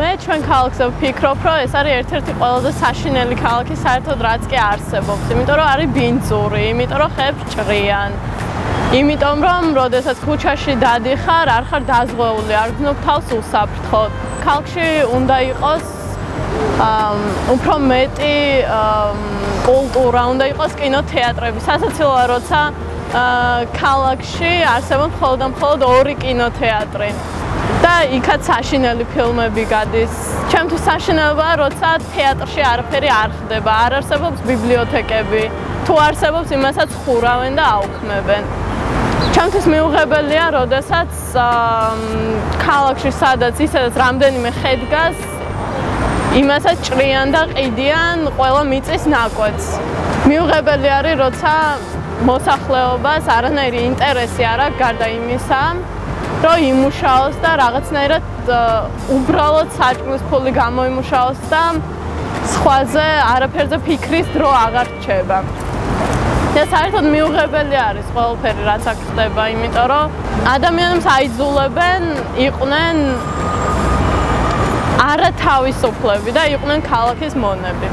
მე ჩვენ ქალაქზე ვფიქრობ, რომ ეს არის ერთ-ერთი ყველაზე საშინელი ქალაქი საერთოდ რაც კი არსებობს, იმიტომ რომ არის ბინძური, იმიტომ რომ ხეებს ჭრიან. იმიტომ რომ, როდესაც ქუჩაში დადიხარ, არ ხარ დაზღვეული, არ გზნობ თავს უსაფრთხოდ. ქალაქში უნდა იყოს უფრო მეტი კულტურა, უნდა იყოს კინოთეატრები. სასაცილოა, როცა ქალაქში არსებობს მხოლოდ 2 კინოთეატრი. და იქაც საშინელი ფილმები გადის. ჩემთვის საშინელია, როცა თეატრში არაფერი არ ხდება, არ არსებობს ბიბლიოთეკები. თუ არსებობს, იმასაც ხურავენ და აუქმებენ. ჩემთვის მიუღებელია, როდესაც ქალაქში სადაც რამდენიმე ხე დგას, იმასაც ჭრიან და ყიდიან ყველა მიწის ნაკვეთს. მიუღებელი არის, როცა მოსახლეობას არანაირი ინტერესი არ აქვს გარდა იმისა, რომ იმუშაოს და რაღაცნაირად უბრალოდ საჭმლის ფული გამოიმუშაოს და სხვაზე არაფერზე ფიქრის დრო აღარ რჩება. და საერთოდ მიუღებელი არის ყველაფერი, რაც აქ ხდება, იმიტომ რომ ადამიანებს აიძულებენ იყვნენ არათავისუფლები და იყვნენ ქალაქის მონები.